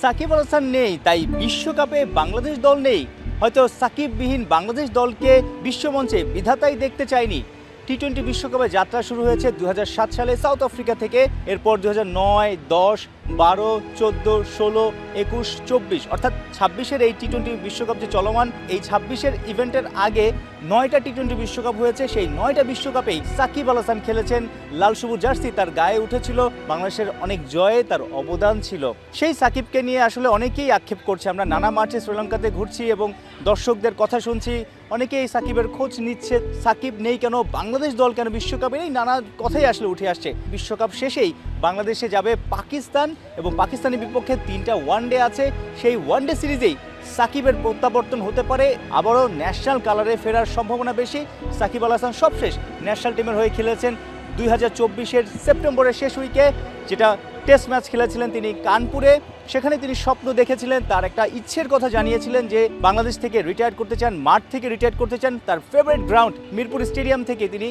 সাকিব আল হাসান নেই, তাই বিশ্বকাপে বাংলাদেশ দল নেই। হয়তো সাকিববিহীন বাংলাদেশ দলকে বিশ্বমঞ্চে বিধাতাই দেখতে চায়নি। টি-20 বিশ্বকাপে যাত্রা শুরু হয়েছে 2007 সালে সাউথ আফ্রিকা থেকে। এরপর 2009, 10, 12, 14, 16, 21, 24 অর্থাৎ 26-এর এই টি-20 বিশ্বকাপ যে চলমান, এই 26-এর ইভেন্টের আগে 9টা টি-20 বিশ্বকাপ হয়েছে। সেই 9টা বিশ্বকাপেই সাকিব আল হাসান খেলেছেন। লাল সবুজ জার্সি তার গায়ে উঠেছিল, বাংলাদেশের অনেক জয়ে তার অবদান ছিল। সেই সাকিবকে নিয়ে আসলে অনেকেই আক্ষেপ করছে। আমরা নানা মাঠে শ্রীলঙ্কাতে ঘুরছি এবং দর্শকদের কথা শুনছি, অনেকেই সাকিবের খোঁজ নিচ্ছে। সাকিব নেই কেন, বাংলাদেশ দল কেন বিশ্বকাপে নেই, নানা কথাই আসলে উঠে আসছে। বিশ্বকাপ শেষেই বাংলাদেশে যাবে পাকিস্তান এবং পাকিস্তানের বিপক্ষে 3টা ওয়ানডে আছে। সেই ওয়ানডে সিরিজেই সাকিবের প্রত্যাবর্তন হতে পারে, আবারও ন্যাশনাল কালারে ফেরার সম্ভাবনা বেশি। সাকিব আল হাসান সবশেষ ন্যাশনাল টিমের হয়ে খেলেছেন 2024-এর সেপ্টেম্বরের শেষ উইকে, যেটা টেস্ট ম্যাচ খেলেছিলেন তিনি কানপুরে। সেখানে তিনি স্বপ্ন দেখেছিলেন, তার একটা ইচ্ছের কথা জানিয়েছিলেন যে বাংলাদেশ থেকে রিটায়ার করতে চান, মাঠ থেকে রিটায়ার করতে চান, তার ফেভারিট গ্রাউন্ড মিরপুর স্টেডিয়াম থেকে তিনি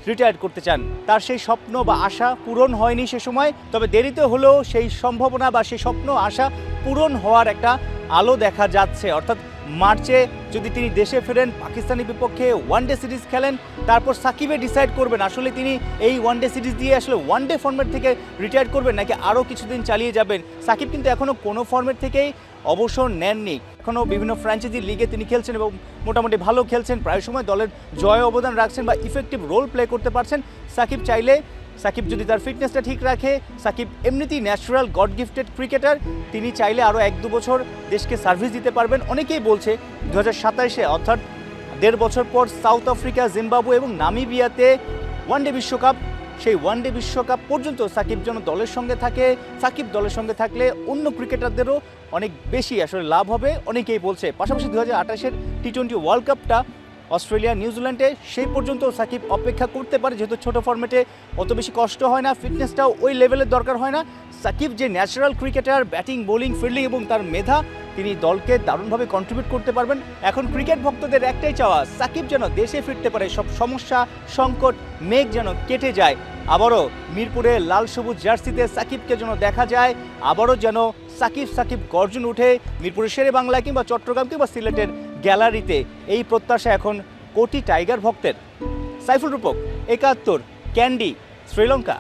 রিটায়ার করতে চান। তার সেই স্বপ্ন বা আশা পূরণ হয়নি সে সময়, তবে দেরিতে হলেও সেই সম্ভাবনা বা সেই স্বপ্ন আশা পূরণ হওয়ার একটা আলো দেখা যাচ্ছে। অর্থাৎ মার্চে যদি তিনি দেশে ফেরেন, পাকিস্তানের বিপক্ষে ওয়ানডে সিরিজ খেলেন, তারপর সাকিবে ডিসাইড করবেন আসলে তিনি এই ওয়ানডে সিরিজ দিয়ে আসলে ওয়ানডে ফর্মেট থেকে রিটায়ার করবেন নাকি আরও কিছুদিন চালিয়ে যাবেন। সাকিব কিন্তু এখনও কোনো ফর্মেট থেকেই অবসর নেননি। এখনও বিভিন্ন ফ্র্যাঞ্চাইজি লিগে তিনি খেলছেন এবং মোটামুটি ভালো খেলছেন, প্রায় সময় দলের জয় অবদান রাখছেন বা ইফেক্টিভ রোল প্লে করতে পারছেন। সাকিব চাইলে, সাকিব যদি তার ফিটনেসটা ঠিক রাখে, সাকিব এমনিতেই ন্যাচারাল গড গিফটেড ক্রিকেটার, তিনি চাইলে আরও 1-2 বছর দেশকে সার্ভিস দিতে পারবেন। অনেকেই বলছে 2027-এ অর্থাৎ 1.5 বছর পর সাউথ আফ্রিকা, জিম্বাবুয়ে এবং নামিবিয়াতে ওয়ানডে বিশ্বকাপ, সেই ওয়ানডে বিশ্বকাপ পর্যন্ত সাকিব যেন দলের সঙ্গে থাকে। সাকিব দলের সঙ্গে থাকলে অন্য ক্রিকেটারদেরও অনেক বেশি আসলে লাভ হবে, অনেকেই বলছে। পাশাপাশি 2028-এর টি-20 ওয়ার্ল্ড কাপটা অস্ট্রেলিয়া, নিউজিল্যান্ডে, সেই পর্যন্ত সাকিব অপেক্ষা করতে পারে, যেহেতু ছোট ফর্মেটে অত বেশি কষ্ট হয় না, ফিটনেসটাও ওই লেভেলের দরকার হয় না। সাকিব যে natural cricketer, batting, bowling, fielding এবং তার মেধা, তিনি দলকে দারুণভাবে কন্ট্রিবিউট করতে পারবেন। এখন ক্রিকেট ভক্তদের একটাই চাওয়া, সাকিব যেন দেশে ফিরতে পারে, সব সমস্যা, সংকট, মেঘ যেন কেটে যায়। আবারও মিরপুরে লাল সবুজ জার্সিতে সাকিবকে যেন দেখা যায়, আবারও যেন সাকিব সাকিব গর্জন উঠে মিরপুরের শেরে বাংলা কিংবা চট্টগ্রাম কিংবা সিলেটের গ্যালারিতে। এই প্রত্যাশা এখন কোটি টাইগার ভক্তের। সাইফুল রূপক, 71, ক্যান্ডি, শ্রীলঙ্কা।